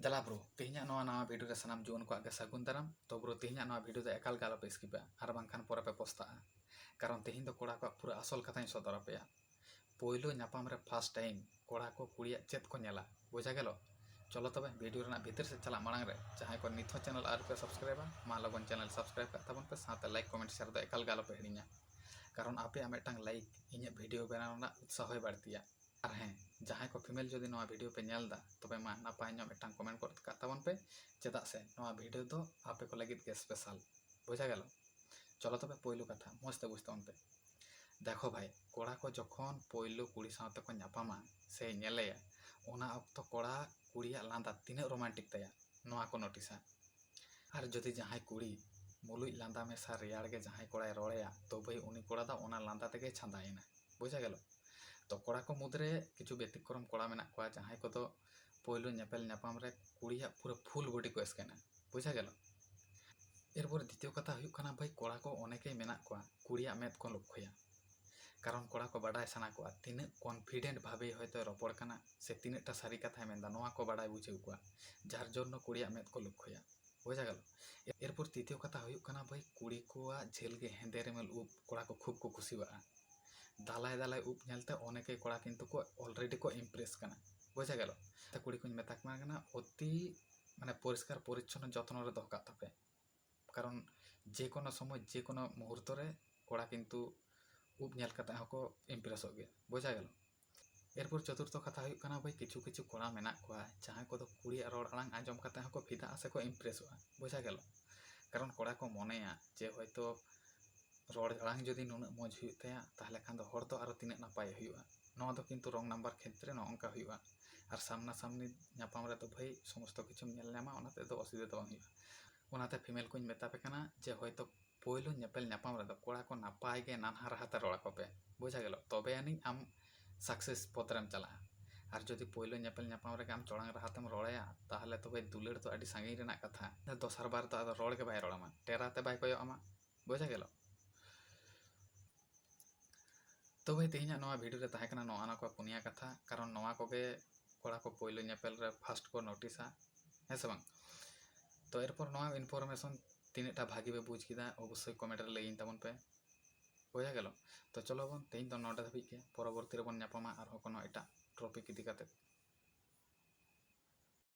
ᱫᱮᱞᱟ ᱵᱨᱳ ᱛᱮᱦᱮᱧᱟᱜ ᱱᱚᱣᱟ ᱱᱟᱣᱟ ᱵᱷᱤᱰᱤयो ᱨᱮ ᱥᱟᱱᱟᱢ ᱡᱩᱣᱟᱹᱱ ᱠᱚᱣᱟᱜ ᱜᱮ ᱥᱟᱹᱜᱩᱱ ᱫᱟᱨᱟᱢ ᱛᱚ ᱵᱨᱳ ᱛᱮᱦᱮᱧᱟᱜ ᱱᱚᱣᱟ ᱵᱷᱤᱰᱤयो ᱫᱚ ᱮᱠᱟᱞ ᱜᱮ ᱟᱞᱚᱯᱮ ᱥᱠᱤᱯᱟ ᱟᱨ ᱵᱟᱝᱠᱷᱟन ᱯᱚᱨᱮ ᱯᱮ ᱯᱚᱥᱛᱟᱜᱼᱟ ᱠᱟᱨᱚᱱ ᱛᱮᱦᱮᱧ ᱫᱚ ᱠᱚᱲᱟ ᱠᱚᱣᱟᱜ ᱯᱩᱨᱟᱹ ᱟᱥᱚᱞ ᱠᱟᱛᱷᱟᱧ ᱥᱚᱫᱚᱨ ᱟᱯᱮᱭᱟ ᱯᱳᱭᱞᱳ ᱧᱟᱯᱟᱢ ᱨᱮ ᱯᱷᱟᱥᱴ ᱴᱟइम ᱠᱚᱲᱟ ᱠᱚ ᱠᱩᱲᱤᱭᱟᱜ ᱪᱮᱫ ᱠᱚ ᱧᱮᱞᱟ ᱵᱩᱡᱷᱟ ᱜᱮᱞᱚ ᱪᱚᱞᱚ ᱛᱚᱵᱮ ᱵᱷᱤᱰᱤयो ᱨᱮᱱᱟᱜ ᱵᱷᱤᱛᱤᱨ ᱥᱮᱫ ᱪᱟᱞᱟᱜ ᱢᱟᱲᱟᱝ ᱨᱮ ᱡᱟᱦᱟᱸᱭ ᱠᱚ ᱱᱤᱛ ᱦᱚᱸ ᱪᱮᱱᱮल ᱟᱨ ᱯᱮ ᱥᱟᱵᱥᱠᱨᱟइबᱟ मा लगन चैनल सब्सक्राइब ᱠᱟᱜ ᱛᱟᱵᱚᱱ ᱯᱮ ᱥᱟᱶᱛᱮ लाइक कमेंट शेयर ᱫᱚ ᱮᱠᱟᱞ ᱜᱮ ᱟᱞᱚᱯᱮ ᱦᱤᱲᱤᱧᱟ ᱠᱟᱨᱚᱱ ᱟᱯᱮᱭᱟᱜ ᱢᱤᱫᱴᱟᱝ ᱞᱟइक ᱤᱧᱟᱹᱜ ᱵᱷᱤᱰᱤयो ᱵᱮᱱᱟᱣ ᱨᱮᱱᱟᱜ ᱩᱛᱥᱟᱦᱚᱭ ᱵᱟᱹᱲᱛᱤᱭᱟ ᱟᱨ ᱦᱮᱸ ᱡᱟᱦᱟᱸᱭ ᱠᱚ ᱯᱷᱤᱢᱮल ᱡᱩᱫᱤ ᱱᱚᱣᱟ ᱵᱷᱤᱰᱤयो ᱯᱮ ᱧᱮᱞ दा तबे मा नापाय ᱧᱚᱜ ᱢᱤᱫᱴᱟᱝ कमेंट ᱠᱚ ᱠᱟᱜ ᱛᱟᱵᱚᱱ ᱯᱮ चेदाग से नोआ भिडियो दो आपे को लगित के स्पेशल बुझा गेलो चलो तबे पोइलो कथा मस्ते बुझते पे देखो भाई कोड़ा को जखन पोइलो कुड़ी साथे को नापामा से नेलेया ओना अक्तो कोड़ा कुड़िया लांदा तीना रोमांटिक तया नोआ को नोटिसा और जदि जहां कुड़ी मुलुज लांदा में सा रेयाड़ गे जहां कोड़ा रोड़ेया तो भाई उनी कोड़ा दा ओना लांदा तेगे छांदायना बुझा गेलो तो कोड़ा को मुद्रे किछु व्यतिक्रम कोड़ा मेना कोआ जहां को तो पोइलो नेपेल नापाम रे कुड़िया पूरा फुल बॉडी को स्कैना बुझा गेलो एरपर द्वितीय कथा हुयुग कना भाई कोड़ा को अनेके मेना कोआ कुड़िया मेद को लक्ष्यया कारण कोड़ा को बाडाय साना कोआ तीना कॉन्फिडेंट भावे हयतो रपड़ कना से तीनाटा सारी कथा मेंदा नोआ को बाडाय बुझेउ कोआ जार जन्नो कुड़िया मेद को लक्ष्यया बुझा गेल एरपर तृतीय कथा हुयुग कना भाई कुड़ी कोआ झेल गे हेंदे रेमेल उप कोड़ा को खूब को खुशिवाआ दालाय दालाय उप नेलते अनेके कोड़ा किन्तु को अलरेडी को इम्प्रेस कना बुझा गेल कुड़ी को मेता कना अति माने परिष्कार परिच्छन्न जत्न रे दहका तापे कारण जे कोनो समय जे कोनो मुहूर्त रे कोड़ा किन्तु उप नेल कते हको इम्प्रेसो गे बुझा गेल एरपर चतुर्थ कथा हुयुग कना भाई किछु किछु कोड़ा मेना कोआ जहां को तो कुड़ी रोड आड़ांग आंजम कते हको फिदा से को इम्प्रेसोआ बुझा गेल कारण कोड़ा को मनेया जे हयतो रोड आड़ांग जदि नुना मज हुयुग तया ताहले खान दो हर तो आरो तिना नापाय हुयुआ नोआ दो किन्तु रंग नंबर क्षेत्र नो अंका हुयुआ और सामना सामनी नापाम रे तो भाई समस्त किछु नेल नामा ओनाते दो असुविधा तो बांग हुयुआ ओनाते फीमेल को मेता पे कना जे हयतो पोइलो नेपेल नापाम रे दो कोड़ा को नापाय गे नानहा राहाते रोड़ा को पे बुझा गेल तबे आनी आम सक्सेस पथरेम चला और जदि पोइलो नेपेल नापाम रे आम चोड़ांग राहातेम रोड़ाया ताहले तो भाई दुलाड़ तो आडी सांगी रेना कथा दोसर बार तो आदो रोड़ के बाय रोड़ामा टेराते बाय कोयो आमा बुझा गेल तो भाई तेहना नोआ भिडियो रे ताहे कना नोआ ना को पुनिया कथा कारण नोआ कोगे कोड़ा को पोइलो नेपेल रे फास्ट को नोटिसा है से बांग तो एरपर नोआ इनफरमेशन तीनटा भागी पे बुझ किदा अवश्य कमेंट रे लई तबन पे बुझा गेल तो चलो बन तेहन तो नोडे धाबी के परवर्ती रे बन नापामा आर कोनो एटा टॉपिक इदी काते